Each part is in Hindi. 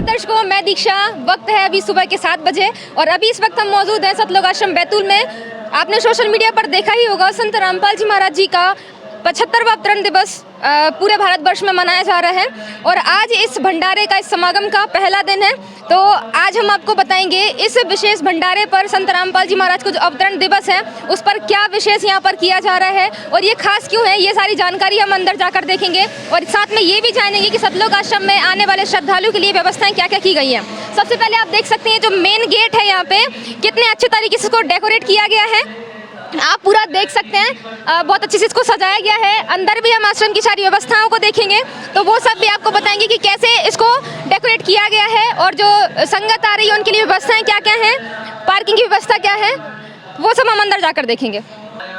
दर्शकों, मैं दीक्षा। वक्त है अभी सुबह के 7 बजे और अभी इस वक्त हम मौजूद हैं सतलोक आश्रम बैतूल में। आपने सोशल मीडिया पर देखा ही होगा, संत रामपाल जी महाराज जी का 75वां अवतरण दिवस पूरे भारतवर्ष में मनाया जा रहा है और आज इस भंडारे का, इस समागम का पहला दिन है। तो आज हम आपको बताएंगे इस विशेष भंडारे पर संत रामपाल जी महाराज का जो अवतरण दिवस है उस पर क्या विशेष यहाँ पर किया जा रहा है और ये खास क्यों है, ये सारी जानकारी हम अंदर जाकर देखेंगे और साथ में ये भी जानेंगे कि सतलोक आश्रम में आने वाले श्रद्धालुओं के लिए व्यवस्थाएं क्या क्या की गई हैं। सबसे पहले आप देख सकते हैं जो मेन गेट है यहाँ पे कितने अच्छे तरीके से इसको डेकोरेट किया गया है, आप पूरा देख सकते हैं। बहुत अच्छे से इसको सजाया गया है। अंदर भी हम आश्रम की सारी व्यवस्थाओं को देखेंगे तो वो सब भी आपको बताएंगे कि कैसे इसको डेकोरेट किया गया है और जो संगत आ रही है उनके लिए व्यवस्थाएं क्या क्या हैं, पार्किंग की व्यवस्था क्या है, वो सब हम अंदर जाकर देखेंगे।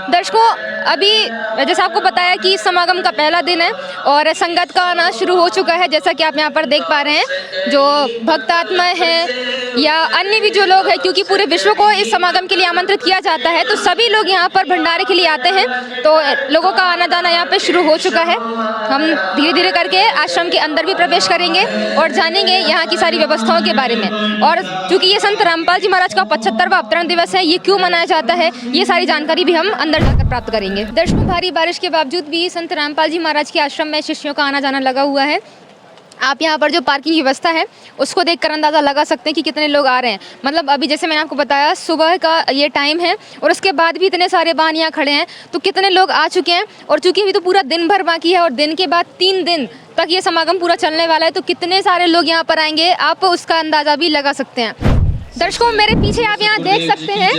दर्शकों, अभी जैसा आपको बताया कि समागम का पहला दिन है और संगत का आना शुरू हो चुका है। जैसा कि आप यहाँ पर देख पा रहे हैं, जो भक्तात्माएं हैं या अन्य भी जो लोग हैं, क्योंकि पूरे विश्व को इस समागम के लिए आमंत्रित किया जाता है तो सभी लोग यहाँ पर भंडारे के लिए आते हैं। तो लोगों का आना जाना यहाँ पे शुरू हो चुका है। हम धीरे धीरे करके आश्रम के अंदर भी प्रवेश करेंगे और जानेंगे यहाँ की सारी व्यवस्थाओं के बारे में। और चूँकि ये संत रामपाल जी महाराज का 75वां अवतरण दिवस है, ये क्यों मनाया जाता है, ये सारी जानकारी भी हम अंदर जाकर प्राप्त करेंगे। दर्शकों, भारी बारिश के बावजूद भी संत रामपाल जी महाराज के आश्रम में शिष्यों का आना जाना लगा हुआ है। आप यहाँ पर जो पार्किंग की व्यवस्था है उसको देखकर अंदाज़ा लगा सकते हैं कि कितने लोग आ रहे हैं। मतलब अभी जैसे मैंने आपको बताया सुबह का ये टाइम है और उसके बाद भी इतने सारे वाहन यहाँ खड़े हैं, तो कितने लोग आ चुके हैं। और चूँकि अभी तो पूरा दिन भर बाकी है और दिन के बाद 3 दिन तक ये समागम पूरा चलने वाला है, तो कितने सारे लोग यहाँ पर आएंगे आप उसका अंदाज़ा भी लगा सकते हैं। दर्शकों, मेरे पीछे आप यहाँ देख सकते हैं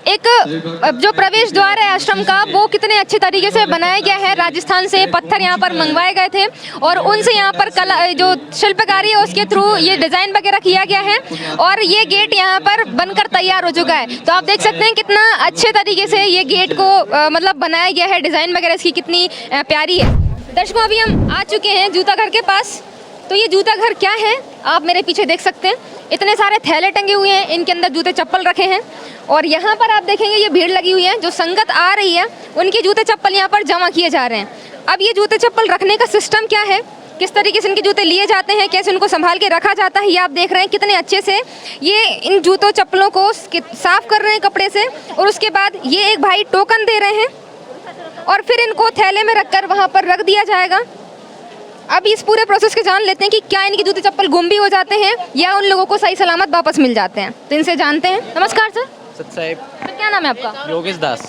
एक जो प्रवेश द्वार है आश्रम का, वो कितने अच्छे तरीके से बनाया गया है। राजस्थान से पत्थर यहाँ पर मंगवाए गए थे और उनसे यहाँ पर कला, जो शिल्पकारी है उसके थ्रू ये डिज़ाइन वगैरह किया गया है और ये गेट यहाँ पर बनकर तैयार हो चुका है। तो आप देख सकते हैं कितना अच्छे तरीके से ये गेट को मतलब बनाया गया है, डिज़ाइन वगैरह इसकी कितनी प्यारी है। दर्शकों, अभी हम आ चुके हैं जूता घर के पास। तो ये जूता घर क्या है, आप मेरे पीछे देख सकते हैं। इतने सारे थैले टंगे हुए हैं, इनके अंदर जूते चप्पल रखे हैं और यहाँ पर आप देखेंगे ये भीड़ लगी हुई है। जो संगत आ रही है उनके जूते चप्पल यहाँ पर जमा किए जा रहे हैं। अब ये जूते चप्पल रखने का सिस्टम क्या है, किस तरीके से इनके जूते लिए जाते हैं, कैसे उनको संभाल के रखा जाता है, ये आप देख रहे हैं कितने अच्छे से ये इन जूतों चप्पलों को साफ कर रहे हैं कपड़े से। और उसके बाद ये एक भाई टोकन दे रहे हैं और फिर इनको थैले में रखकर वहाँ पर रख दिया जाएगा। अब इस पूरे प्रोसेस के जान लेते हैं कि क्या इनके जूते चप्पल गुम भी हो जाते हैं या उन लोगों को सही सलामत वापस मिल जाते हैं। तो इनसे जानते हैं। नमस्कार सर। सत साहिब। सर, क्या नाम है आपका? योगेश दास।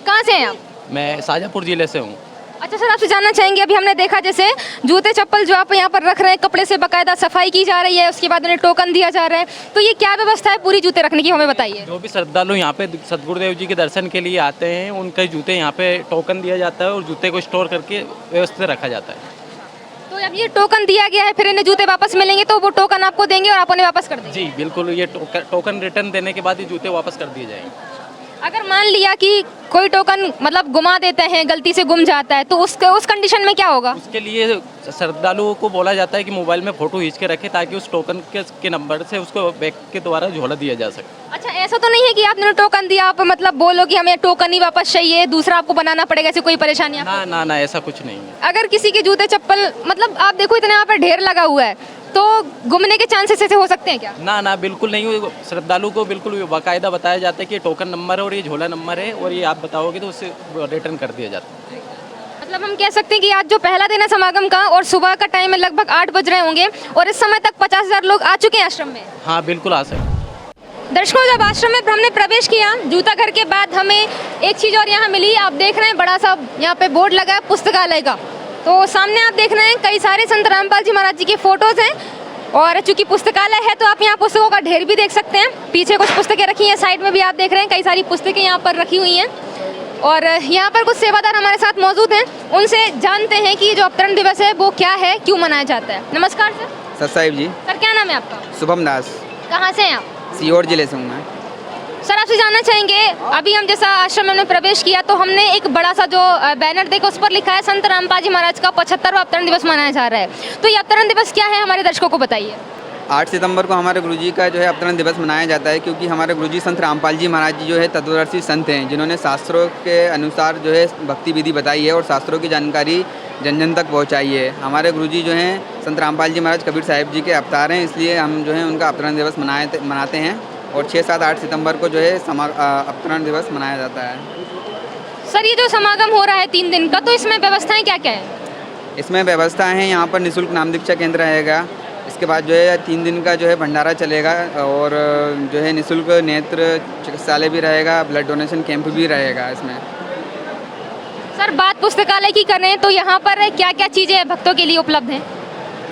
कहाँ से हैं आप? मैं शाजापुर जिले से हूँ। अच्छा सर, आपसे जानना चाहेंगे, अभी हमने देखा जैसे जूते चप्पल जो आप यहाँ पर रख रहे हैं, कपड़े से बाकायदा सफाई की जा रही है, उसके बाद उन्हें टोकन दिया जा रहा है, तो ये क्या व्यवस्था है पूरी जूते रखने की, हमें बताइए। जो भी श्रद्धालु यहाँ पे सतगुरुदेव जी के दर्शन के लिए आते हैं उनके जूते यहाँ पे टोकन दिया जाता है और जूते को स्टोर करके व्यवस्थित रखा जाता है। तो अब ये टोकन दिया गया है, फिर इन्हें जूते वापस मिलेंगे तो वो टोकन आपको देंगे और आप उन्हें वापस कर देंगे? जी बिल्कुल, ये टोकन रिटर्न देने के बाद ये जूते वापस कर दिए जाएंगे। अगर मान लिया कि कोई टोकन मतलब गुमा देते हैं, गलती से गुम जाता है, तो उस कंडीशन में क्या होगा? उसके लिए श्रद्धालुओं को बोला जाता है कि मोबाइल में फोटो खींच के रखे ताकि उस टोकन के नंबर से उसको बैग के द्वारा झोला दिया जा सके। अच्छा, ऐसा तो नहीं है कि आपने टोकन दिया आप मतलब बोलो कि हमें टोकन ही वापस चाहिए, दूसरा आपको बनाना पड़ेगा, ऐसी कोई परेशानी? ना ना ना, ऐसा कुछ नहीं है। अगर किसी के जूते चप्पल मतलब आप देखो इतना यहाँ पर ढेर लगा हुआ है, तो गुमने के चांसेस ऐसे हो सकते हैं क्या? ना ना, बिल्कुल नहीं। श्रद्धालु को बिल्कुल बाकायदा बताया जाता है कि टोकन नंबर है और ये झोला नंबर है और ये आप बताओगे तो उससे रिटर्न कर दिया जाता है। मतलब हम कह सकते हैं कि आज जो पहला दिन है समागम का और सुबह का टाइम है, लगभग 8 बज रहे होंगे और इस समय तक 50,000 लोग आ चुके हैं आश्रम में। हाँ बिल्कुल, आ सकते। दर्शकों, जब आश्रम में हमने प्रवेश किया जूता घर के बाद, हमें एक चीज़ और यहाँ मिली। आप देख रहे हैं बड़ा सा यहाँ पे बोर्ड लगा है पुस्तकालय का। तो सामने आप देख रहे हैं कई सारे संत रामपाल जी महाराज जी के फोटोज़ हैं और चूंकि पुस्तकालय है तो आप यहाँ पुस्तकों का ढेर भी देख सकते हैं। पीछे कुछ पुस्तकें रखी हैं, साइड में भी आप देख रहे हैं कई सारी पुस्तकें यहाँ पर रखी हुई हैं और यहाँ पर कुछ सेवादार हमारे साथ मौजूद हैं, उनसे जानते हैं कि जो अवतरण दिवस है वो क्या है, क्यों मनाया जाता है। नमस्कार सर। सत साहिब जी। सर, क्या नाम है आपका? शुभम दास। कहाँ से हैं आप? सीहोर जिले से हूँ मैं। सर, आपसे जानना चाहेंगे, अभी हम जैसा आश्रम में प्रवेश किया तो हमने एक बड़ा सा जो बैनर देखा उस पर लिखा है संत रामपाल जी महाराज का 75वां अवतरण दिवस मनाया जा रहा है। तो ये अवतरण दिवस क्या है, हमारे दर्शकों को बताइए। 8 सितंबर को हमारे गुरुजी का जो है अवतरण दिवस मनाया जाता है, क्योंकि हमारे गुरुजी संत रामपाल जी महाराज जी जो है तत्वदर्शी संत हैं, जिन्होंने शास्त्रों के अनुसार जो है भक्ति विधि बताई है और शास्त्रों की जानकारी जन जन तक पहुंचाई है। हमारे गुरुजी जो हैं संत रामपाल जी महाराज कबीर साहिब जी के अवतार हैं, इसलिए हम जो है उनका अवतरण दिवस मनाते हैं और 6, 7, 8 सितंबर को जो है अवतरण दिवस मनाया जाता है। सर ये जो समागम हो रहा है 3 दिन का, तो इसमें व्यवस्थाएं क्या क्या हैं? इसमें व्यवस्था है, यहाँ पर निःशुल्क नाम दीक्षा केंद्र रहेगा। इसके बाद जो है 3 दिन का जो है भंडारा चलेगा और जो है निःशुल्क नेत्र चिकित्सालय भी रहेगा, ब्लड डोनेशन कैंप भी रहेगा इसमें। सर बात पुस्तकालय की करें तो यहाँ पर क्या क्या चीज़ें भक्तों के लिए उपलब्ध हैं?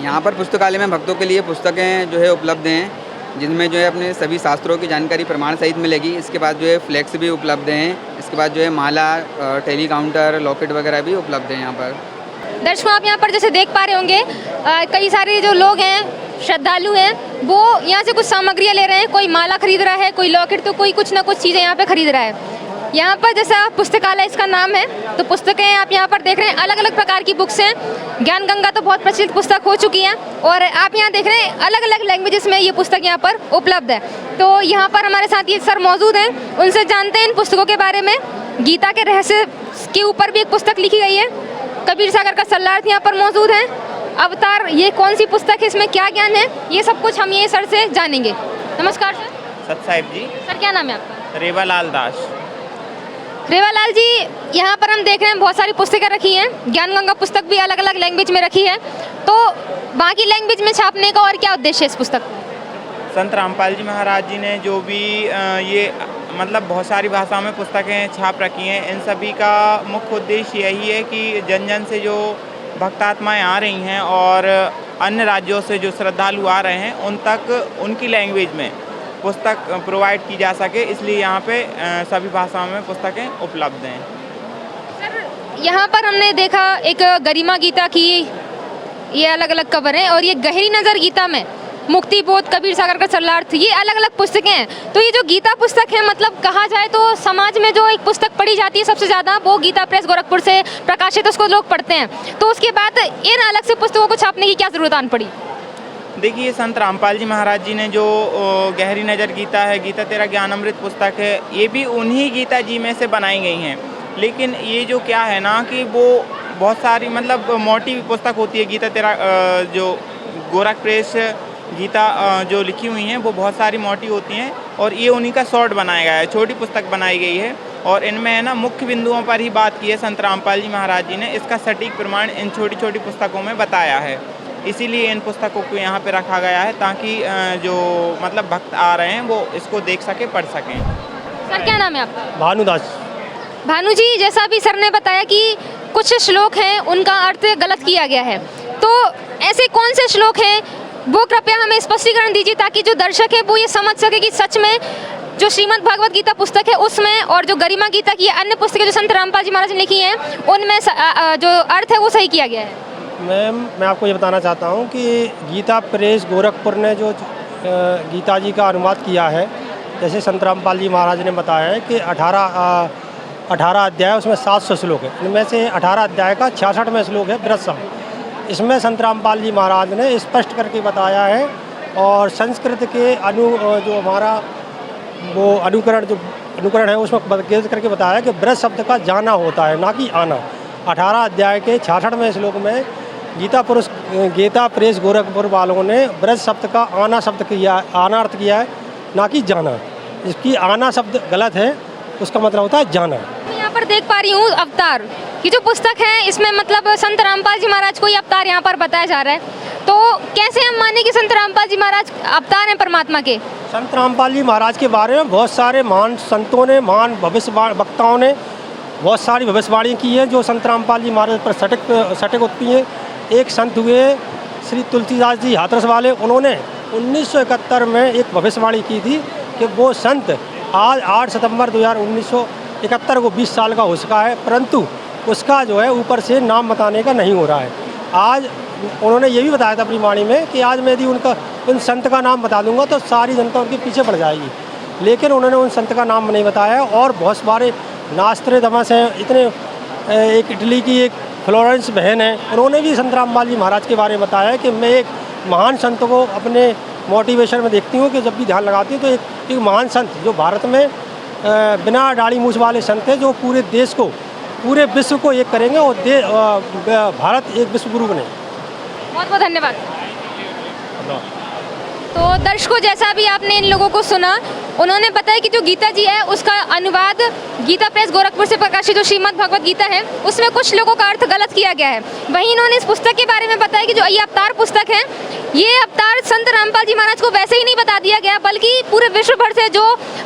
यहाँ पर पुस्तकालय में भक्तों के लिए पुस्तकें जो है उपलब्ध हैं, जिनमें जो है अपने सभी शास्त्रों की जानकारी प्रमाण सहित मिलेगी। इसके बाद जो है फ्लैक्स भी उपलब्ध हैं। इसके बाद जो है माला, टेली काउंटर, लॉकेट वगैरह भी उपलब्ध हैं यहाँ पर। दर्शकों आप यहाँ पर जैसे देख पा रहे होंगे कई सारे जो लोग हैं, श्रद्धालु हैं, वो यहाँ से कुछ सामग्रियाँ ले रहे हैं। कोई माला खरीद रहा है, कोई लॉकेट, तो कोई कुछ ना कुछ चीज़ें यहाँ पे खरीद रहा है। यहाँ पर जैसा पुस्तकालय इसका नाम है, तो पुस्तकें आप यहाँ पर देख रहे हैं, अलग अलग प्रकार की बुक्स हैं। ज्ञान गंगा तो बहुत प्रचलित पुस्तक हो चुकी है और आप यहाँ देख रहे हैं अलग अलग लैंग्वेजेस में ये पुस्तक यहाँ पर उपलब्ध है। तो यहाँ पर हमारे साथ ये सर मौजूद हैं, उनसे जानते हैं इन पुस्तकों के बारे में। गीता के रहस्य के ऊपर भी एक पुस्तक लिखी गई है। कबीर सागर का सल्लार्थ यहाँ पर मौजूद है। अवतार, ये कौन सी पुस्तक है, इसमें क्या ज्ञान है, ये सब कुछ हम ये सर से जानेंगे। नमस्कार सर। सत साहिब जी। सर क्या नाम है आपका? रेवालाल दास। रेवालाल जी, यहाँ पर हम देख रहे हैं बहुत सारी पुस्तकें रखी हैं। ज्ञान गंगा पुस्तक भी अलग अलग लैंग्वेज में रखी है, तो बाकी लैंग्वेज में छापने का और क्या उद्देश्य है इस पुस्तक? संत रामपाल जी महाराज जी ने जो भी ये मतलब बहुत सारी भाषाओं में पुस्तकें छाप रखी हैं, इन सभी का मुख्य उद्देश्य यही है कि जन जन से जो भक्तात्माएं आ रही हैं और अन्य राज्यों से जो श्रद्धालु आ रहे हैं, उन तक उनकी लैंग्वेज में पुस्तक प्रोवाइड की जा सके, इसलिए यहाँ पे सभी भाषाओं में पुस्तकें उपलब्ध हैं। सर यहाँ पर हमने देखा एक गरिमा गीता की ये अलग अलग कवर है और ये गहरी नज़र गीता में मुक्ति बोध, कबीर सागर का सल्लार्थ, ये अलग अलग पुस्तकें हैं। तो ये जो गीता पुस्तक है, मतलब कहा जाए तो समाज में जो एक पुस्तक पढ़ी जाती है सबसे ज़्यादा, वो गीता प्रेस गोरखपुर से प्रकाशित, उसको लोग पढ़ते हैं। तो उसके बाद इन अलग से पुस्तकों को छापने की क्या ज़रूरत आन पड़ी? देखिए, संत रामपाल जी महाराज जी ने जो गहरी नज़र गीता है, गीता तेरा ज्ञान अमृत पुस्तक है, ये भी उन्हीं गीता जी में से बनाई गई हैं। लेकिन ये जो क्या है ना कि वो बहुत सारी मतलब मोटी पुस्तक होती है। गीता तेरा जो गोरख प्रेस गीता जो लिखी हुई हैं वो बहुत सारी मोटी होती हैं और ये उन्हीं का शॉर्ट बनाया गया है, छोटी पुस्तक बनाई गई है। और इनमें है ना मुख्य बिंदुओं पर ही बात की है संत रामपाल जी महाराज जी ने। इसका सटीक प्रमाण इन छोटी छोटी पुस्तकों में बताया है, इसीलिए इन पुस्तकों को यहाँ पे रखा गया है ताकि जो मतलब भक्त आ रहे हैं वो इसको देख सके, पढ़ सकें। सर क्या नाम है आपका? भानुदास। भानु जी, जैसा अभी सर ने बताया कि कुछ श्लोक हैं उनका अर्थ गलत किया गया है, तो ऐसे कौन से श्लोक हैं वो कृपया हमें स्पष्टीकरण दीजिए ताकि जो दर्शक है वो ये समझ सके कि सच में जो श्रीमद् भगवत गीता पुस्तक है उसमें और जो गरिमा गीता की अन्य पुस्तकें जो संत रामपाल जी महाराज ने लिखी हैं उनमें जो अर्थ है वो सही किया गया है। मैम, मैं आपको ये बताना चाहता हूँ कि गीता प्रेस गोरखपुर ने जो गीता जी का अनुवाद किया है, जैसे संत रामपाल जी महाराज ने बताया है कि 18 अध्याय, उसमें 700 श्लोक है। इनमें से 18 अध्याय का 66वां श्लोक है व्रतसम। इसमें संत रामपाल जी महाराज ने स्पष्ट करके बताया है और संस्कृत के जो हमारा वो अनुकरण है उसमें बदगेज करके बताया है कि व्रत शब्द का जाना होता है, ना कि आना। 18 अध्याय के 66वें श्लोक में गीता प्रेस गोरखपुर वालों ने व्रत शब्द का आना अर्थ किया है, ना कि जाना। इसकी आना शब्द गलत है, उसका मतलब होता है जाना। मैं यहाँ पर देख पा रही हूँ अवतार, ये जो पुस्तक है इसमें मतलब संत रामपाल जी महाराज को ये अवतार यहाँ पर बताया जा रहा है, तो कैसे हम माने कि संत रामपाल जी महाराज अवतार हैं परमात्मा के? संत रामपाल जी महाराज के बारे में बहुत सारे महान संतों ने, महान वक्ताओं ने बहुत सारी भविष्यवाणी की है जो संत रामपाल जी महाराज पर सटीक होती हैं। एक संत हुए श्री तुलसीदास जी हाथरस वाले, उन्होंने 1971 में एक भविष्यवाणी की थी कि वो संत आज 8 सितंबर 1971 को 20 साल का हो चुका है, परंतु उसका जो है ऊपर से नाम बताने का नहीं हो रहा है। आज उन्होंने ये भी बताया था अपनी वाणी में कि आज मैं यदि उन संत का नाम बता दूंगा तो सारी जनता उनके पीछे पड़ जाएगी, लेकिन उन्होंने उन संत का नाम नहीं बताया। और बहुत सारे नास्त्रेदमस हैं, इतने एक इटली की एक फ्लोरेंस बहन है, उन्होंने भी संत रामपाल जी महाराज के बारे में बताया कि मैं एक महान संत को अपने मोटिवेशन में देखती हूँ कि जब भी ध्यान लगाती हूँ तो एक महान संत जो भारत में बिना दाढ़ी मूछ वाले संत थे, जो पूरे देश को, पूरे विश्व को एक करेंगे और भारत एक विश्व गुरु बने। बहुत बहुत धन्यवाद। तो दर्शकों, जैसा भी आपने इन लोगों को सुना, उन्होंने बताया कि जो गीता जी है उसका अनुवाद गीता प्रेस गोरखपुर से प्रकाशित जो श्रीमद् भगवत गीता है उसमें कुछ लोगों का अर्थ गलत किया गया है। वहीं इन्होंने इस पुस्तक के बारे में बताया कि जो ये अवतार पुस्तक है, ये अवतार संत रामपाल जी महाराज को वैसे ही नहीं बता दिया गया, बल्कि पूरे विश्व भर से जो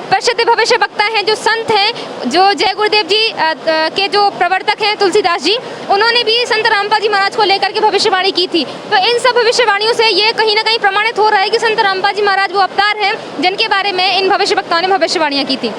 प्रसिद्ध भविष्य वक्ता हैं, जो संत हैं, जो जय गुरुदेव जी के जो प्रवर्तक हैं तुलसीदास जी, उन्होंने भी संत रामपाल जी महाराज को लेकर के भविष्यवाणी की थी। तो इन सब भविष्यवाणियों से ये कहीं ना कहीं प्रमाणित हो रहा है कि संत रामपाल जी महाराज वो अवतार हैं जिनके बारे में इन भविष्य वक्ताओं ने भविष्यवाणियाँ की थी।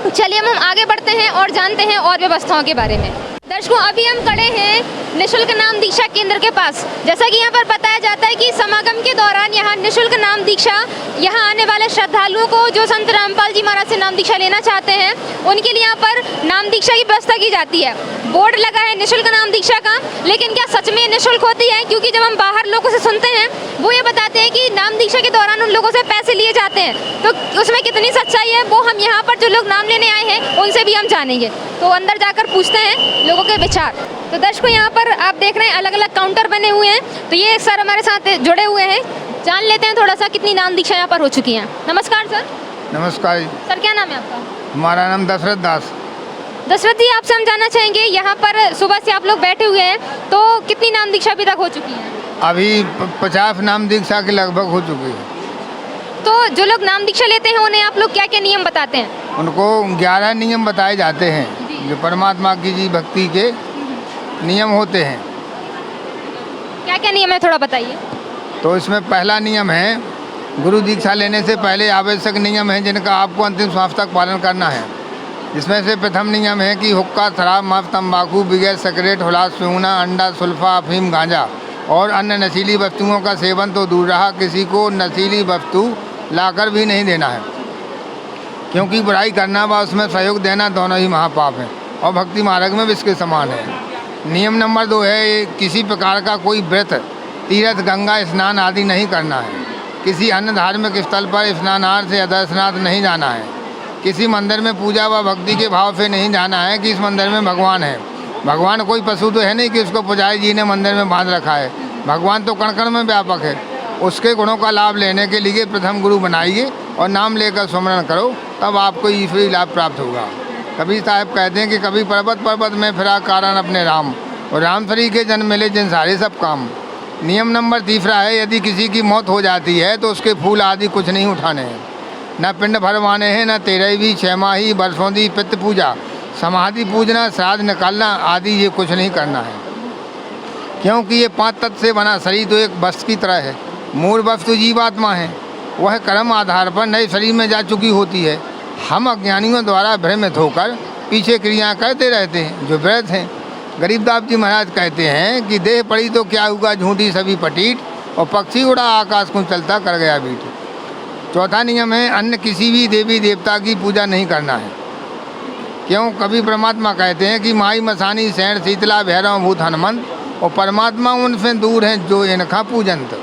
चलिए हम आगे बढ़ते हैं और जानते हैं और व्यवस्थाओं के बारे में। दर्शकों, अभी हम खड़े हैं निशुल्क नाम दीक्षा केंद्र के पास। जैसा कि यहाँ पर बताया जाता है कि समागम के दौरान यहाँ निशुल्क नाम दीक्षा, यहाँ आने वाले श्रद्धालुओं को जो संत रामपाल जी महाराज से नाम दीक्षा लेना चाहते हैं उनके लिए यहाँ पर नाम दीक्षा की व्यवस्था की जाती है। बोर्ड लगा है निशुल्क नाम दीक्षा का, लेकिन क्या सच में निशुल्क होती है? क्योंकि जब हम बाहर लोगों से सुनते हैं वो ये बताते हैं कि नाम दीक्षा के दौरान उन लोगों से पैसे लिए जाते हैं, तो उसमें कितनी सच्चाई है वो हम यहाँ पर जो लोग नाम लेने आए हैं उनसे भी हम जानेंगे। तो अंदर जाकर पूछते हैं लोगों के विचार। तो दर्शकों, यहाँ पर आप देख रहे हैं अलग अलग काउंटर बने हुए हैं, तो ये एक सर हमारे साथ जुड़े हुए हैं, जान लेते हैं थोड़ा सा कितनी नाम दीक्षा यहाँ पर हो चुकी हैं। नमस्कार सर। नमस्कार। सर, क्या नाम है आपका? हमारा नाम दशरथ दास। दशरथ जी, आपसे हम जानना चाहेंगे, यहाँ पर सुबह से आप लोग बैठे हुए हैं, तो कितनी नाम दीक्षा अभी तक हो चुकी है? अभी 50 नाम दीक्षा के लगभग हो चुकी है। तो जो लोग नाम दीक्षा लेते हैं उन्हें आप लोग क्या क्या नियम बताते हैं? उनको 11 नियम बताए जाते हैं जो परमात्मा की जी भक्ति के नियम होते हैं। क्या क्या नियम है, थोड़ा बताइए। तो इसमें पहला नियम है, गुरु दीक्षा लेने से पहले आवश्यक नियम हैं जिनका आपको अंतिम श्वास तक पालन करना है। इसमें से प्रथम नियम है कि हुक्का, शराब, मांस, तंबाकू, बिगैर, सिगरेट, हुलास, सूंघना, अंडा, सुल्फा, अफीम, गांजा और अन्य नशीली वस्तुओं का सेवन तो दूर रहा, किसी को नशीली वस्तु लाकर भी नहीं देना है, क्योंकि बुराई करना व उसमें सहयोग देना दोनों ही महापाप हैं और भक्ति मार्ग में विष के समान है। नियम नंबर 2 है, किसी प्रकार का कोई व्रत, तीर्थ, गंगा स्नान आदि नहीं करना है। किसी अन्य धार्मिक स्थल पर स्नानार्थ या दर्शनार्थ नहीं जाना है। किसी मंदिर में पूजा व भक्ति के भाव से नहीं जाना है कि इस मंदिर में भगवान है। भगवान कोई पशु तो है नहीं कि उसको पुजारी जी ने मंदिर में बांध रखा है। भगवान तो कण कण में व्यापक है। उसके गुणों का लाभ लेने के लिए प्रथम गुरु बनाइए और नाम लेकर सुमरण करो, तब आपको ईश्वरीय लाभ प्राप्त होगा। कबीर साहब कहते हैं कि कभी पर्वत पर्वत में फिरा कारण अपने राम, और राम शरीर के जन्म मिले जिन सारे सब काम। नियम नंबर 3 है, यदि किसी की मौत हो जाती है तो उसके फूल आदि कुछ नहीं उठाने हैं, न पिंड भरवाने हैं, न 13वीं, 6 माही, बरसोंदी, पितृ पूजा, समाधि पूजना, श्राद्ध निकालना आदि ये कुछ नहीं करना है, क्योंकि ये 5 तत्व से बना शरीर तो एक वस्तु की तरह है। मूल वस्तु जीवात्मा है, वह कर्म आधार पर नए शरीर में जा चुकी होती है। हम अज्ञानियों द्वारा भ्रमित होकर पीछे क्रिया करते रहते हैं जो व्यर्थ हैं। गरीबदास जी महाराज कहते हैं कि देह पड़ी तो क्या हुआ झूठी सभी पटीट, और पक्षी उड़ा आकाश को चलता कर गया बीट। चौथा नियम है, अन्य किसी भी देवी देवता की पूजा नहीं करना है, क्यों? कभी परमात्मा कहते हैं कि माई मसानी सैण शीतला भैरव भूत हनुमंत, और परमात्मा उनसे दूर हैं जो इनका पूजंत।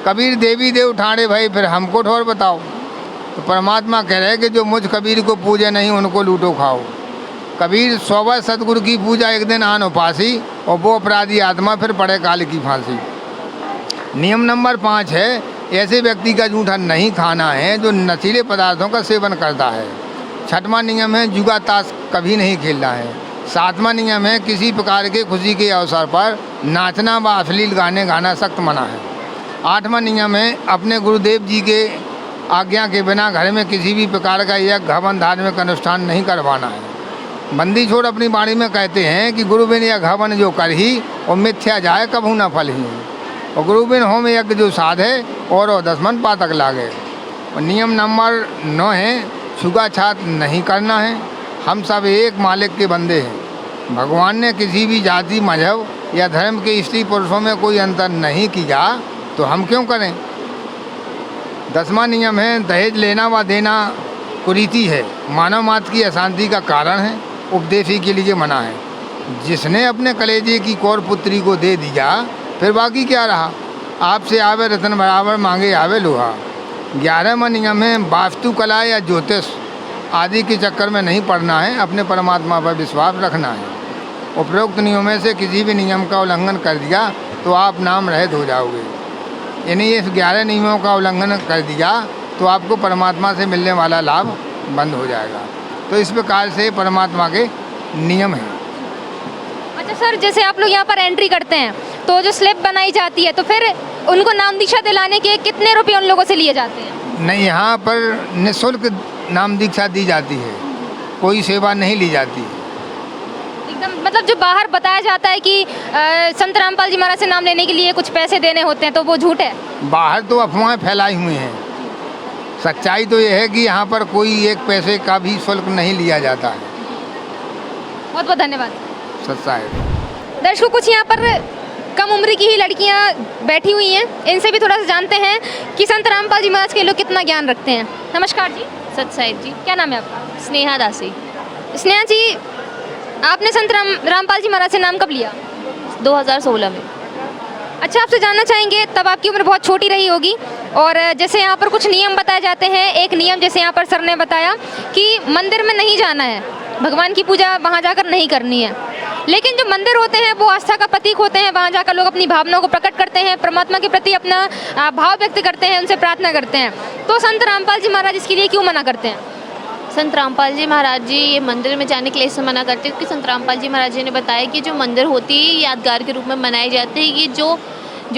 कबीर देवी देव ठाणे भाई फिर हमको ठोर बताओ, तो परमात्मा कह रहे हैं कि जो मुझ कबीर को पूजे नहीं उनको लूटो खाओ। कबीर 100 सतगुरु की पूजा एक दिन आन उपासी, और वो अपराधी आत्मा फिर पड़े काल की फांसी। नियम नंबर 5 है, ऐसे व्यक्ति का जूठा नहीं खाना है जो नशीले पदार्थों का सेवन करता है। 6वां नियम है, जुआ ताश कभी नहीं खेलना है। 7वां नियम है, किसी प्रकार के खुशी के अवसर पर नाचना व अश्लील गाने गाना सख्त मना है। 8वां नियम है, अपने गुरुदेव जी के आज्ञा के बिना घर में किसी भी प्रकार का यज्ञ, हवन, धार्मिक अनुष्ठान नहीं करवाना है। बंदी छोड़ अपनी वाणी में कहते हैं कि गुरु बिन यज्ञ हवन जो कर ही, और मिथ्या जाए कभू न फल ही, और गुरु बिन होम यज्ञ जो साध है, और 10 मन पातक लागे। और नियम नंबर 9 है, छुआछूत नहीं करना है। हम सब एक मालिक के बंदे हैं। भगवान ने किसी भी जाति, मजहब या धर्म के स्त्री पुरुषों में कोई अंतर नहीं किया, तो हम क्यों करें। 10वां नियम है, दहेज लेना व देना कुरीति है, मानव मात्र की अशांति का कारण है, उपदेशी के लिए मना है। जिसने अपने कलेजे की कौर पुत्री को दे दिया, फिर बाकी क्या रहा। आपसे आवे रतन बराबर, मांगे आवे लोहा। 11वां नियम है वास्तुकला या ज्योतिष आदि के चक्कर में नहीं पड़ना है, अपने परमात्मा पर विश्वास रखना है। उपरोक्त नियमों में से किसी भी नियम का उल्लंघन कर दिया तो आप नाम रहित हो जाओगे। यानी ये 11 नियमों का उल्लंघन कर दिया तो आपको परमात्मा से मिलने वाला लाभ बंद हो जाएगा। तो इस प्रकार से परमात्मा के नियम हैं। अच्छा सर, जैसे आप लोग यहाँ पर एंट्री करते हैं तो जो स्लिप बनाई जाती है तो फिर उनको नाम दीक्षा दिलाने के कितने रुपये उन लोगों से लिए जाते हैं? नहीं, यहाँ पर निःशुल्क नाम दीक्षा दी जाती है, कोई सेवा नहीं ली जाती। एकदम मतलब जो बाहर बताया जाता है कि संत रामपाल जी महाराज से नाम लेने के लिए कुछ पैसे देने होते हैं, तो वो झूठ है? बाहर तो अफवाहें फैलाई हुई हैं, सच्चाई तो ये है कि यहाँ पर कोई एक पैसे का भी शुल्क नहीं लिया जाता है। बहुत बहुत धन्यवाद। सच्चा है। दर्शकों, कुछ यहाँ पर कम उम्र की ही लड़कियाँ बैठी हुई हैं, इनसे भी थोड़ा सा जानते हैं कि संत रामपाल जी महाराज के लोग कितना ज्ञान रखते हैं। नमस्कार जी। सत साहिब जी। क्या नाम है आपका? स्नेहा दासी। स्नेहा जी, आपने संत रामपाल जी महाराज से नाम कब लिया? 2016 में। अच्छा, आपसे जानना चाहेंगे, तब आपकी उम्र बहुत छोटी रही होगी, और जैसे यहाँ पर कुछ नियम बताए जाते हैं। एक नियम जैसे यहाँ पर सर ने बताया कि मंदिर में नहीं जाना है, भगवान की पूजा वहाँ जाकर नहीं करनी है, लेकिन जो मंदिर होते हैं वो आस्था का प्रतीक होते हैं। वहाँ जाकर लोग अपनी भावनाओं को प्रकट करते हैं, परमात्मा के प्रति अपना भाव व्यक्त करते हैं, उनसे प्रार्थना करते हैं। तो संत रामपाल जी महाराज इसके लिए क्यों मना करते हैं? संत रामपाल जी महाराज जी ये मंदिर में जाने के लिए इससे मना करते हैं क्योंकि संत रामपाल जी महाराज जी ने बताया कि जो मंदिर होती है यादगार के रूप में मनाए जाते हैं। ये जो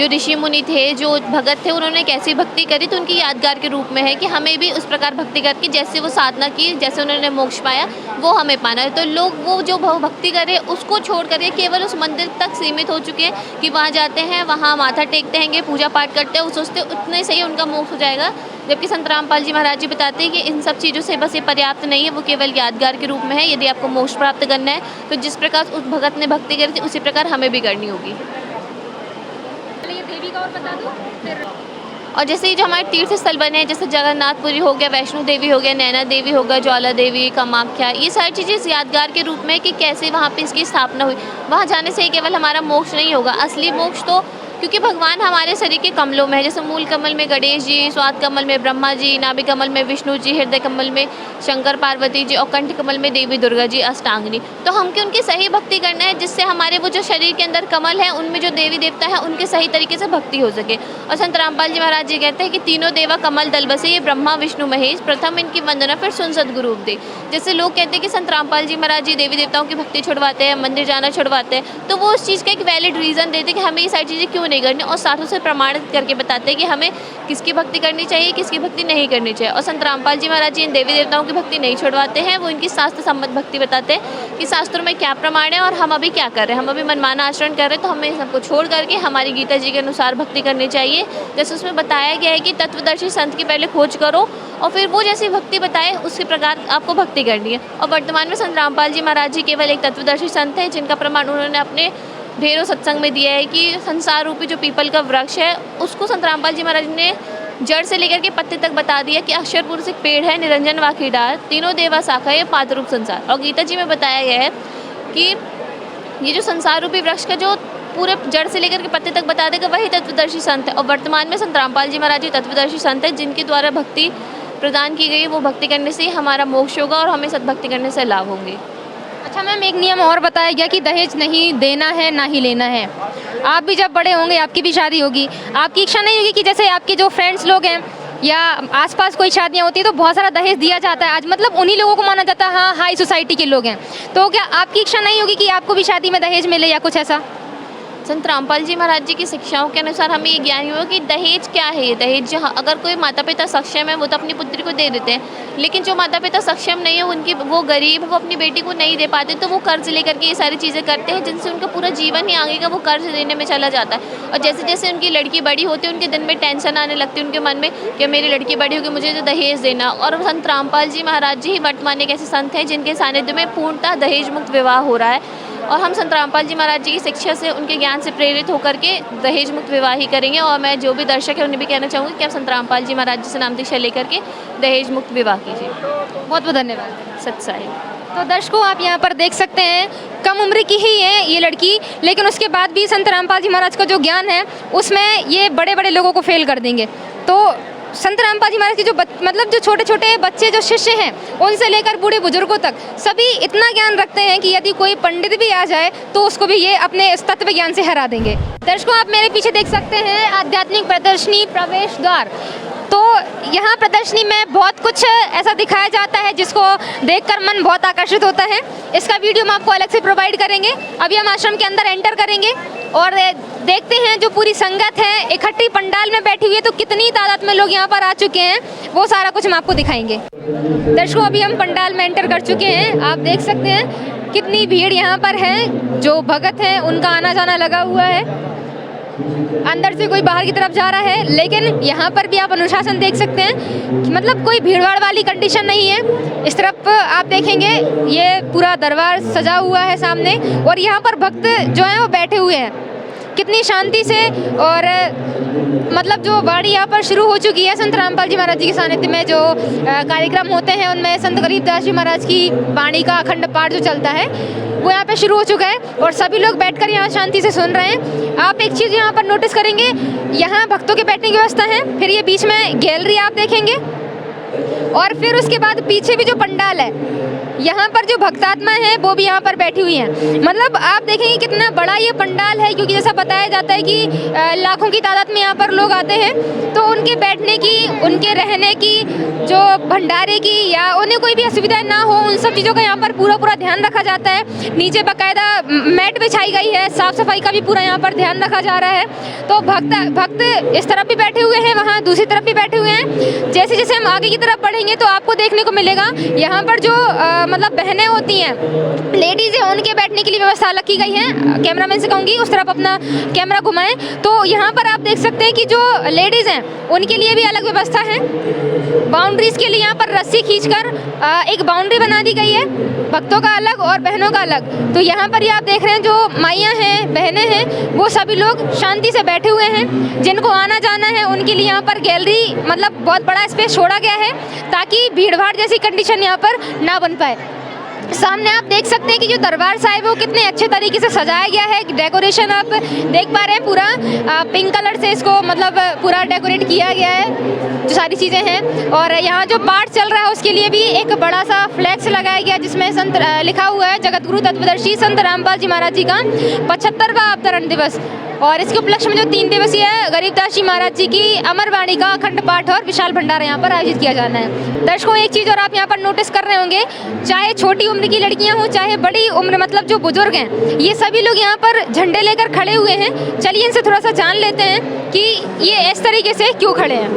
ऋषि मुनि थे, जो भगत थे, उन्होंने कैसी भक्ति करी तो उनकी यादगार के रूप में है कि हमें भी उस प्रकार भक्ति करके जैसे वो साधना की, जैसे उन्होंने मोक्ष पाया, वो हमें पाना है। तो लोग वो जो भक्ति करे उसको छोड़ करके केवल उस मंदिर तक सीमित हो चुके हैं कि वहाँ जाते हैं, वहाँ माथा टेकते हैं, पूजा पाठ करते हैं, वो सोचते उतने से ही उनका मोक्ष हो जाएगा। जबकि संत रामपाल जी महाराज जी बताते हैं कि इन सब चीज़ों से बस ये पर्याप्त नहीं है, वो केवल यादगार के रूप में है। यदि आपको मोक्ष प्राप्त करना है तो जिस प्रकार उस भगत ने भक्ति करी थी उसी प्रकार हमें भी करनी होगी। देवी का और बता दो फिर। और जैसे ये जो हमारे तीर्थ स्थल बने हैं, जैसे जगन्नाथपुरी हो गया, वैष्णो देवी हो गया, नैना देवी हो गया, ज्वाला देवी, कामाख्या, ये सारी चीज़ें यादगार के रूप में कि कैसे वहाँ पे इसकी स्थापना हुई। वहाँ जाने से ही केवल हमारा मोक्ष नहीं होगा, असली मोक्ष तो क्योंकि भगवान हमारे शरीर के कमलों में है। जैसे मूल कमल में गणेश जी, स्वाद कमल में ब्रह्मा जी, नाभि कमल में विष्णु जी, हृदय कमल में शंकर पार्वती जी और कंठ कमल में देवी दुर्गा जी अष्टांगिनी। तो हमको उनकी सही भक्ति करना है जिससे हमारे वो जो शरीर के अंदर कमल है उनमें जो देवी देवता है उनके सही तरीके से भक्ति हो सके। और संत रामपाल जी महाराज जी कहते हैं कि तीनों देवा कमल दल बसे, ये ब्रह्मा विष्णु महेश, प्रथम इनकी वंदना फिर सुन सद्गुरु उपदेश। जैसे लोग कहते हैं कि संत रामपाल जी महाराज जी देवी देवताओं की भक्ति छुड़वाते हैं, मंदिर जाना छुड़वाते हैं, तो वो उस चीज़ का एक वैलिड रीज़न देते हैं कि हमें ये सारी चीज़ें क्यों नहीं करनी, और साथों से प्रमाणित करके बताते हैं कि हमें किसकी भक्ति करनी चाहिए, किसकी भक्ति नहीं करनी चाहिए। और संत रामपाल जी महाराज जी इन देवी देवताओं की भक्ति नहीं छुड़वाते हैं, वो इनकी शास्त्र सम्मत भक्ति बताते हैं कि शास्त्रों में क्या प्रमाण है और हम अभी क्या कर रहे हैं। हम अभी मनमाना आचरण कर रहे हैं तो हमें सबको छोड़ करके हमारी गीता जी के अनुसार भक्ति करनी चाहिए। जैसे उसमें बताया गया है कि तत्वदर्शी संत की पहले खोज करो और फिर वो जैसी भक्ति बताए उसके प्रकार आपको भक्ति करनी है। और वर्तमान में संत रामपाल जी महाराज जी केवल एक तत्वदर्शी संत हैं जिनका प्रमाण उन्होंने अपने ढेरों सत्संग में दिया है कि संसार रूपी जो पीपल का वृक्ष है उसको संत रामपाल जी महाराज ने जड़ से लेकर के पत्ते तक बता दिया कि अक्षर पुरुष एक पेड़ है, निरंजन वाकी डाल, तीनों देवा शाखा है, पाद रूप संसार। और गीता जी में बताया गया है कि ये जो संसार रूपी वृक्ष का जो पूरे जड़ से लेकर के पत्ते तक बता देगा वही तत्वदर्शी संत है। और वर्तमान में संत रामपाल जी महाराज जी तत्वदर्शी संत है जिनके द्वारा भक्ति प्रदान की गई। वो भक्ति करने से ही हमारा मोक्ष होगा और हमें सद्भक्ति करने से लाभ होंगे। अच्छा मैम, एक नियम और बताया गया कि दहेज नहीं देना है ना ही लेना है। आप भी जब बड़े होंगे, आपकी भी शादी होगी, आपकी इच्छा नहीं होगी कि जैसे आपके जो फ्रेंड्स लोग हैं या आसपास कोई शादियाँ होती है तो बहुत सारा दहेज दिया जाता है, आज मतलब उन्हीं लोगों को माना जाता है हाँ हाई सोसाइटी के लोग हैं, तो क्या आपकी इच्छा नहीं होगी कि आपको भी शादी में दहेज मिले या कुछ ऐसा? संत रामपाल जी महाराज जी की शिक्षाओं के अनुसार हमें ये ज्ञान हुआ कि दहेज क्या है। ये दहेज जहाँ अगर कोई माता पिता सक्षम है वो तो अपनी पुत्री को दे देते हैं, लेकिन जो माता पिता सक्षम नहीं है उनकी वो गरीब, वो अपनी बेटी को नहीं दे पाते तो वो कर्ज लेकर के ये सारी चीज़ें करते हैं जिनसे उनका पूरा जीवन ही आगे का वो कर्ज देने में चला जाता है। और जैसे जैसे उनकी लड़की बड़ी होती है उनके दिन में टेंशन आने लगती है उनके मन में कि मेरी लड़की बड़ी होगी मुझे तो दहेज देना। और संत रामपाल जी महाराज जी ही वर्तमान एक ऐसे संत हैं जिनके सानिध्य में पूर्णतः दहेज मुक्त विवाह हो रहा है। और हम संत रामपाल जी महाराज जी की शिक्षा से उनके ज्ञान से प्रेरित होकर के दहेज मुक्त विवाह ही करेंगे। और मैं जो भी दर्शक है उन्हें भी कहना चाहूँगी कि आप संत रामपाल जी महाराज जी से नाम दीक्षा लेकर के दहेज मुक्त विवाह कीजिए। बहुत बहुत धन्यवाद। सत साहिब। तो दर्शकों आप यहाँ पर देख सकते हैं कम उम्र की ही है ये लड़की, लेकिन उसके बाद भी संत रामपाल जी महाराज का जो ज्ञान है उसमें ये बड़े बड़े लोगों को फेल कर देंगे। तो संत रामपाल जी महाराज के जो मतलब जो छोटे छोटे बच्चे जो शिष्य हैं उनसे लेकर बूढ़े बुजुर्गों तक सभी इतना ज्ञान रखते हैं कि यदि कोई पंडित भी आ जाए तो उसको भी ये अपने इस तत्व ज्ञान से हरा देंगे। दर्शकों आप मेरे पीछे देख सकते हैं आध्यात्मिक प्रदर्शनी प्रवेश द्वार। तो यहाँ प्रदर्शनी में बहुत कुछ ऐसा दिखाया जाता है जिसको देखकर मन बहुत आकर्षित होता है। इसका वीडियो हम आपको अलग से प्रोवाइड करेंगे। अभी हम आश्रम के अंदर एंटर करेंगे और देखते हैं जो पूरी संगत है इकट्ठी पंडाल में बैठी हुई है, तो कितनी तादाद में लोग यहाँ पर आ चुके हैं वो सारा कुछ हम आपको दिखाएंगे। दर्शकों अभी हम पंडाल में एंटर कर चुके हैं, आप देख सकते हैं कितनी भीड़ यहाँ पर है। जो भगत हैं उनका आना जाना लगा हुआ है, अंदर से कोई बाहर की तरफ जा रहा है, लेकिन यहाँ पर भी आप अनुशासन देख सकते हैं कि मतलब कोई भीड़भाड़ वाली कंडीशन नहीं है। इस तरफ आप देखेंगे ये पूरा दरबार सजा हुआ है सामने, और यहाँ पर भक्त जो हैं वो बैठे हुए हैं कितनी शांति से। और मतलब जो वाणी यहाँ पर शुरू हो चुकी है संत रामपाल जी महाराज जी के सानिध्य में जो कार्यक्रम होते हैं उनमें संत गरीबदास जी महाराज की वाणी का अखंड पाठ जो चलता है वो यहाँ पे शुरू हो चुका है और सभी लोग बैठकर यहाँ शांति से सुन रहे हैं। आप एक चीज़ यहाँ पर नोटिस करेंगे, यहाँ भक्तों के बैठने की व्यवस्था है, फिर ये बीच में गैलरी आप देखेंगे और फिर उसके बाद पीछे भी जो पंडाल है यहाँ पर जो भक्तात्मा है वो भी यहाँ पर बैठी हुई हैं। मतलब आप देखेंगे कितना बड़ा ये पंडाल है, क्योंकि जैसा बताया जाता है कि लाखों की तादाद में यहाँ पर लोग आते हैं, तो उनके बैठने की, उनके रहने की, जो भंडारे की या उन्हें कोई भी असुविधा ना हो उन सब चीज़ों का यहाँ पर पूरा ध्यान रखा जाता है। नीचे बाकायदा मैट बिछाई गई है, साफ सफाई का भी पूरा यहाँ पर ध्यान रखा जा रहा है। तो भक्त इस तरफ भी बैठे हुए हैं, वहाँ दूसरी तरफ भी बैठे हुए हैं। जैसे जैसे हम आगे की तरफ बढ़ेंगे तो आपको देखने को मिलेगा यहाँ पर जो मतलब बहनें होती हैं, लेडीज़ हैं, उनके बैठने के लिए व्यवस्था अलग की गई है। कैमरामैन से कहूँगी उस तरफ अपना कैमरा घुमाएं, तो यहाँ पर आप देख सकते हैं कि जो लेडीज़ हैं उनके लिए भी अलग व्यवस्था है। बाउंड्रीज के लिए यहाँ पर रस्सी खींचकर एक बाउंड्री बना दी गई है, भक्तों का अलग और बहनों का अलग। तो यहाँ पर ये आप देख रहे हैं जो माइयाँ हैं, बहनें हैं, वो सभी लोग शांति से बैठे हुए हैं। जिनको आना जाना है उनके लिए यहाँ पर गैलरी मतलब बहुत बड़ा स्पेस छोड़ा गया है ताकि भीड़ भाड़ जैसी कंडीशन यहाँ पर ना बन पाए। सामने आप देख सकते हैं कि जो दरबार साहिब है वो कितने अच्छे तरीके से सजाया गया है। डेकोरेशन आप देख पा रहे हैं, पूरा पिंक कलर से इसको मतलब पूरा डेकोरेट किया गया है, जो सारी चीज़ें हैं। और यहाँ जो पाठ चल रहा है उसके लिए भी एक बड़ा सा फ्लैक्स लगाया गया जिसमें संत लिखा हुआ है जगत गुरु तत्वदर्शी संत रामपाल जी महाराज जी का 75वां अवतरण दिवस। और इसके उपलक्ष्य में जो 3 दिवसीय गरीबदास जी महाराज जी की अमर वाणी का अखंड पाठ और विशाल भंडारा यहाँ पर आयोजित किया जाना है। दर्शकों एक चीज़ और आप यहाँ पर नोटिस कर रहे होंगे, चाहे छोटी उम्र की लड़कियाँ हों चाहे बड़ी उम्र मतलब जो बुजुर्ग हैं, ये सभी लोग यहाँ पर झंडे लेकर खड़े हुए हैं। चलिए इनसे थोड़ा सा जान लेते हैं कि ये इस तरीके से क्यों खड़े हैं।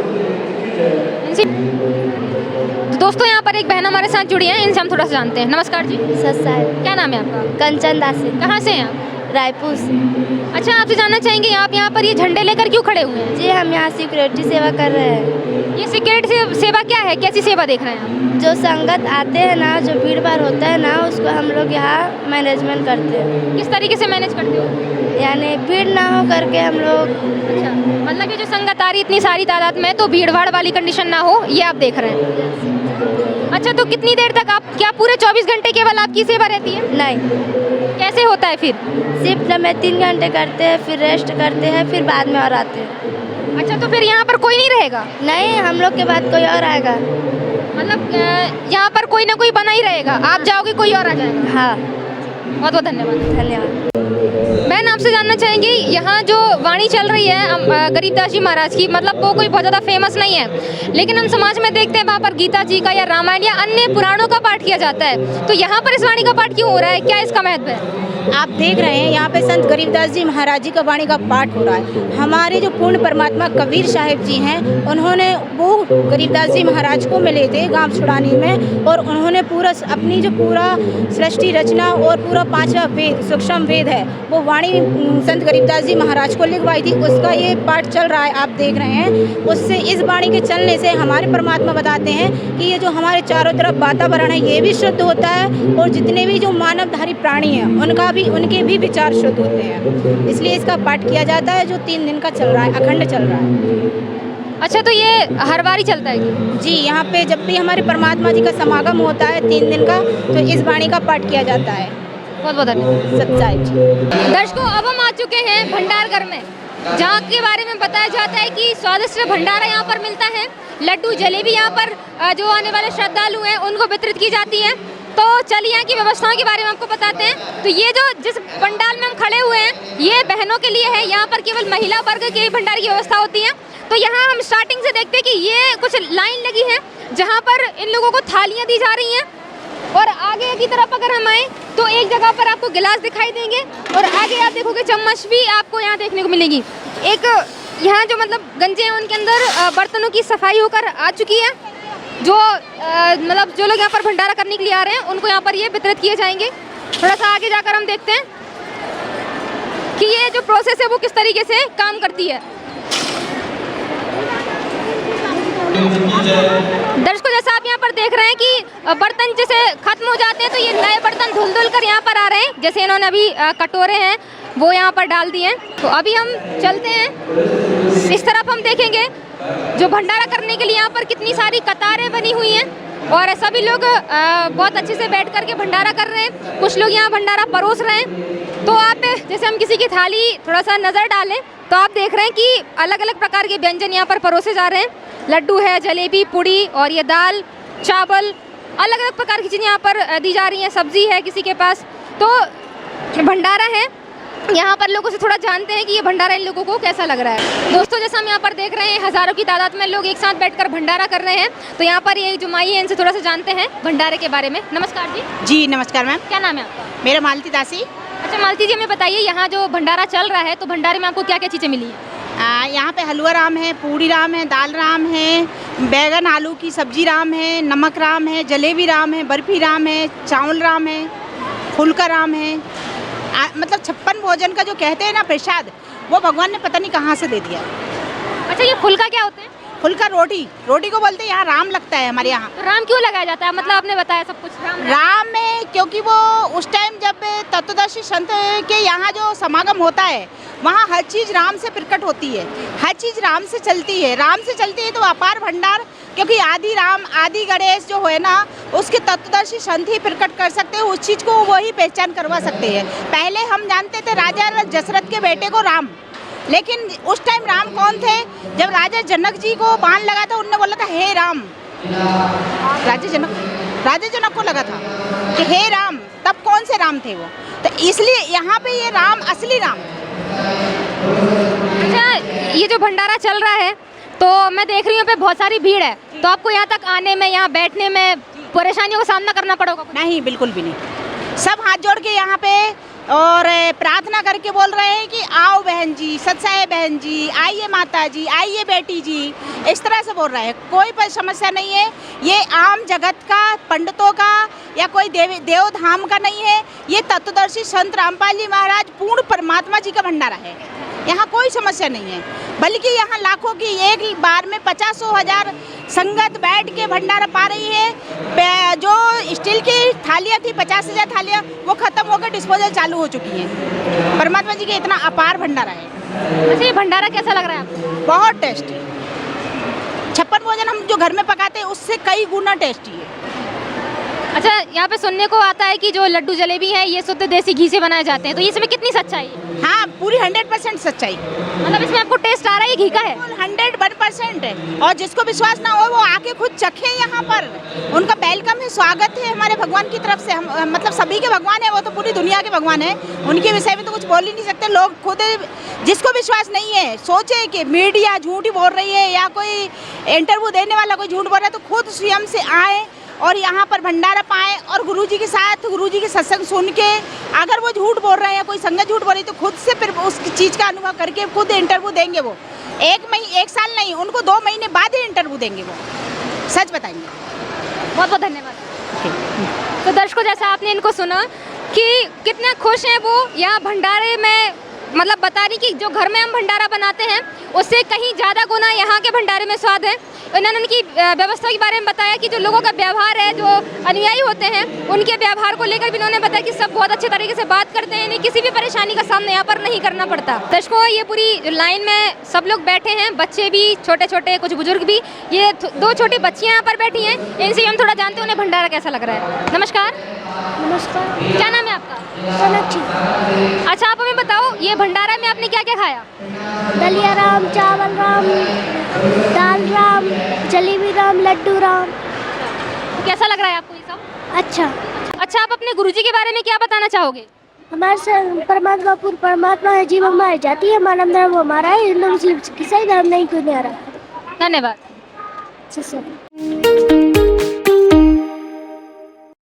तो दोस्तों यहाँ पर एक बहन हमारे साथ जुड़ी हैं, इनसे हम थोड़ा सा जानते हैं। नमस्कार जी। सत साहब। क्या नाम है आपका? कंचन दासी। कहाँ से हैं आप? रायपुर से। अच्छा, आपसे जानना चाहेंगे आप यहाँ पर ये झंडे लेकर क्यों खड़े हुए हैं? जी हम यहाँ सिक्योरिटी सेवा कर रहे हैं। ये सिक्योरिटी सेवा क्या है, कैसी सेवा देख रहे हैं आप? जो संगत आते हैं ना, जो भीड़ भाड़ होता है ना, उसको हम लोग यहाँ मैनेजमेंट करते हैं। किस तरीके से मैनेज करते हो? यानी भीड़ ना हो करके हम लोग। अच्छा, मतलब ये जो संगत आ रही इतनी सारी तादाद में, तो भीड़ भाड़ वाली कंडीशन ना हो ये आप देख रहे हैं। अच्छा, तो कितनी देर तक आप, क्या पूरे 24 घंटे केवल आपकी सेवा रहती है? नहीं। कैसे होता है फिर? शिफ्ट में 3 घंटे करते हैं, फिर रेस्ट करते हैं, फिर बाद में और आते हैं। अच्छा, तो फिर यहाँ पर कोई नहीं रहेगा? नहीं, हम लोग के बाद कोई और आएगा। मतलब यहाँ पर कोई ना कोई बना ही रहेगा, आप जाओगे कोई और आ जाएगा? हाँ। बहुत बहुत धन्यवाद। धन्यवाद। बहन आपसे जानना चाहेंगे, यहाँ जो वाणी चल रही है गरीबदास जी महाराज की, मतलब वो कोई बहुत ज़्यादा फेमस नहीं है, लेकिन हम समाज में देखते हैं वहाँ पर गीता जी का या रामायण या अन्य पुराणों का पाठ किया जाता है, तो यहाँ पर इस वाणी का पाठ क्यों हो रहा है, क्या इसका महत्व है? आप देख रहे हैं यहाँ पे संत गरीबदास जी महाराज जी का वाणी का पाठ हो रहा है। हमारे जो पूर्ण परमात्मा कबीर साहिब जी हैं, उन्होंने वो गरीबदास जी महाराज को मिले थे गांव छुड़ानी में, और उन्होंने पूरा अपनी जो पूरा सृष्टि रचना और पूरा 5वां वेद सूक्ष्म वेद है वो वाणी संत गरीबदास जी महाराज को लिखवाई थी। उसका ये पाठ चल रहा है, आप देख रहे हैं। उससे इस वाणी के चलने से हमारे परमात्मा बताते हैं कि ये जो हमारे चारों तरफ वातावरण है ये भी शुद्ध होता है, और जितने भी जो मानवधारी प्राणी हैं उनके भी विचार शुद्ध होते हैं। इसलिए इसका पाठ किया जाता है जो 3 दिन का चल रहा है, अखंड चल रहा है। अच्छा, तो ये हर बार ही चलता है कि? जी, यहाँ पे जब भी हमारे परमात्मा जी का समागम होता है 3 दिन का, तो इस वाणी का पाठ किया जाता है। बहुत बहुत धन्यवाद। सच्चाई जी। दर्शकों, अब हम आ चुके हैं भंडार घर में, जहाँ के बारे में बताया जाता है कि स्वादिष्ट भंडारा यहाँ पर मिलता है। लड्डू जलेबी यहाँ पर जो आने वाले श्रद्धालु हैं उनको वितरित की जाती है। तो चलिए यहाँ की व्यवस्थाओं के बारे में आपको बताते हैं। तो ये जो जिस पंडाल में हम खड़े हुए हैं, ये बहनों के लिए है। यहाँ पर केवल महिला वर्ग के भंडारे की व्यवस्था होती है। तो यहाँ हम स्टार्टिंग से देखते हैं कि ये कुछ लाइन लगी है जहाँ पर इन लोगों को थालियाँ दी जा रही हैं। और आगे की तरफ अगर हम आए तो एक जगह पर आपको गिलास दिखाई देंगे और आगे आप देखोगे चम्मच भी आपको यहाँ देखने को मिलेगी। एक यहाँ जो मतलब गंजे हैं उनके अंदर बर्तनों की सफाई होकर आ चुकी है। जो मतलब जो लोग यहाँ पर भंडारा करने के लिए आ रहे हैं उनको यहाँ पर ये वितरित किए जाएंगे। थोड़ा सा आगे जाकर हम देखते हैं कि ये जो प्रोसेस है वो किस तरीके से काम करती है। दर्शकों, जैसा आप यहाँ पर देख रहे हैं कि बर्तन जैसे खत्म हो जाते हैं तो ये नए बर्तन धुल धुल कर यहाँ पर आ रहे हैं। जैसे इन्होंने अभी कटोरे हैं वो यहाँ पर डाल दिए हैं। तो अभी हम चलते हैं, इस तरफ हम देखेंगे जो भंडारा करने के लिए यहाँ पर कितनी सारी कतारें बनी हुई हैं और सभी लोग बहुत अच्छे से बैठ करके भंडारा कर रहे हैं। कुछ लोग यहाँ भंडारा परोस रहे हैं। तो आप जैसे हम किसी की थाली थोड़ा सा नज़र डालें तो आप देख रहे हैं कि अलग अलग प्रकार के व्यंजन यहाँ पर परोसे जा रहे हैं। लड्डू है, जलेबी, पूड़ी और ये दाल, चावल, अलग अलग प्रकार की चीज़ें यहाँ पर दी जा रही हैं। सब्जी है किसी के पास। तो भंडारा है, यहाँ पर लोगों से थोड़ा जानते हैं कि ये भंडारा इन लोगों को कैसा लग रहा है। दोस्तों, जैसा हम यहाँ पर देख रहे हैं हज़ारों की तादाद में लोग एक साथ बैठकर भंडारा कर रहे हैं। तो यहाँ पर ये जो माई है इनसे थोड़ा सा जानते हैं भंडारे के बारे में। नमस्कार जी। जी नमस्कार मैम। क्या नाम है आपका? मेरा मालती दासी। अच्छा मालती जी, हमें बताइए यहाँ जो भंडारा चल रहा है तो भंडारे में आपको क्या क्या चीज़ें मिली हैं? यहाँ पे हलवा राम है, पूड़ी राम है, दाल राम है, बैगन आलू की सब्जी राम है, नमक राम है, जलेबी राम है, बर्फी राम है, चावल राम है, फुल्का राम है। मतलब 56 भोजन का जो कहते हैं ना प्रसाद, वो भगवान ने पता नहीं कहाँ से दे दिया। अच्छा, ये फुल्का क्या होते हैं? फुल्का रोटी को बोलते हैं। यहाँ राम लगता है हमारे यहाँ। तो राम क्यों लगाया जाता है? मतलब आपने बताया सब कुछ राम में, क्योंकि वो उस टाइम जब तत्वदर्शी संत के यहाँ जो समागम होता है वहाँ हर चीज़ राम से प्रकट होती है, हर चीज़ राम से चलती है। राम से चलती है तो अपार भंडार, क्योंकि आदि राम आदि गणेश जो है ना उसके तत्वदर्शी संत ही प्रकट कर सकते हैं। उस चीज़ को वही पहचान करवा सकते हैं। पहले हम जानते थे राजा दशरथ के बेटे को राम, लेकिन उस टाइम राम कौन थे? जब राजा जनक जी को बाण लगा था उनने बोला था हे राम। राजा जनक को लगा था कि हे राम, तब कौन से राम थे वो? तो इसलिए यहाँ पे ये राम असली राम। अच्छा, ये जो भंडारा चल रहा है तो मैं देख रही हूँ पे बहुत सारी भीड़ है। तो आपको यहाँ तक आने में, यहाँ बैठने में परेशानियों का सामना करना पड़ेगा? नहीं, बिल्कुल भी नहीं। सब हाथ जोड़ के यहाँ पे और प्रार्थना करके बोल रहे हैं कि आओ बहन जी, सत्साए बहन जी, आइए माता जी, आइए बेटी जी, इस तरह से बोल रहे हैं। कोई समस्या नहीं है। ये आम जगत का, पंडितों का या कोई देव धाम का नहीं है। ये तत्वदर्शी संत रामपाल जी महाराज पूर्ण परमात्मा जी का भंडारा है। यहाँ कोई समस्या नहीं है, बल्कि यहाँ लाखों की एक बार में 50,000 संगत बैठ के भंडारा पा रही है। जो स्टील की थालियाँ थी 50,000 थालियाँ, वो खत्म होकर डिस्पोजल चालू हो चुकी हैं। परमात्मा जी का इतना अपार भंडारा है। अच्छा, ये भंडारा कैसा लग रहा है आपको? बहुत टेस्टी। 56 भोजन हम जो घर में पकाते हैं उससे कई गुना टेस्टी है। अच्छा, यहाँ पे सुनने को आता है कि जो लड्डू जलेबी है ये शुद्ध देसी घी से बनाए जाते हैं, तो इसमें कितनी सच्चाई है? हाँ, पूरी 100% सच्चाई। मतलब इसमें आपको टेस्ट आ रहा है घी का है? 101% है। और जिसको विश्वास ना हो वो आके खुद चखे। यहाँ पर उनका वेलकम है, स्वागत है हमारे भगवान की तरफ से। हम मतलब सभी के भगवान है, वो तो पूरी दुनिया के भगवान है। उनके विषय में तो कुछ बोल ही नहीं सकते। लोग खुद, जिसको विश्वास नहीं है, सोचे कि मीडिया झूठ बोल रही है या कोई इंटरव्यू देने वाला कोई झूठ बोल रहा है, तो खुद स्वयं से आए और यहाँ पर भंडारा पाएं और गुरुजी के साथ, गुरुजी के सत्संग सुन के, अगर वो झूठ बोल रहे हैं या कोई संगत झूठ बोल रही है तो खुद से फिर उस चीज़ का अनुभव करके खुद इंटरव्यू देंगे। वो 1 साल नहीं, उनको 2 महीने बाद ही इंटरव्यू देंगे, वो सच बताएंगे। बहुत बहुत धन्यवाद। तो दर्शकों, जैसा आपने इनको सुना कि कितने खुश हैं वो यहाँ भंडारे में मतलब बता रही कि जो घर में हम भंडारा बनाते हैं उससे कहीं ज़्यादा गुना यहाँ के भंडारे में स्वाद है। उन्होंने उनकी व्यवस्था के बारे में बताया कि जो लोगों का व्यवहार है, जो अनुयायी होते हैं, उनके व्यवहार को लेकर भी उन्होंने बताया कि सब बहुत अच्छे तरीके से बात करते हैं, इन्हें किसी भी परेशानी का सामना यहाँ पर नहीं करना पड़ता। दर्शकों, ये पूरी लाइन में सब लोग बैठे हैं, बच्चे भी, छोटे छोटे, कुछ बुजुर्ग भी। ये दो छोटी बच्चियाँ यहाँ पर बैठी हैं, इनसे हम थोड़ा जानते हैं उन्हें भंडारा कैसा लग रहा है। नमस्कार। नमस्कार। क्या नाम है आपका? सोनाक्षी। अच्छा, आप हमें बताओ, ये भंडारा में आपने क्या क्या खाया? दलिया राम, चावल राम, दाल राम, जलेबी राम, लड्डू राम। कैसा लग रहा है आपको ये सब? अच्छा। अच्छा, आप अपने गुरुजी के बारे में क्या बताना चाहोगे? हमारे से परमात्मा पूर्ण परमात्मा है, जीव हमारी जाति है, मानव धर्म वो हमारा है, हिंदू मुस्लिम ईसाई धर्म नहीं कोई नहीं आ रहा। धन्यवाद। अच्छा सर।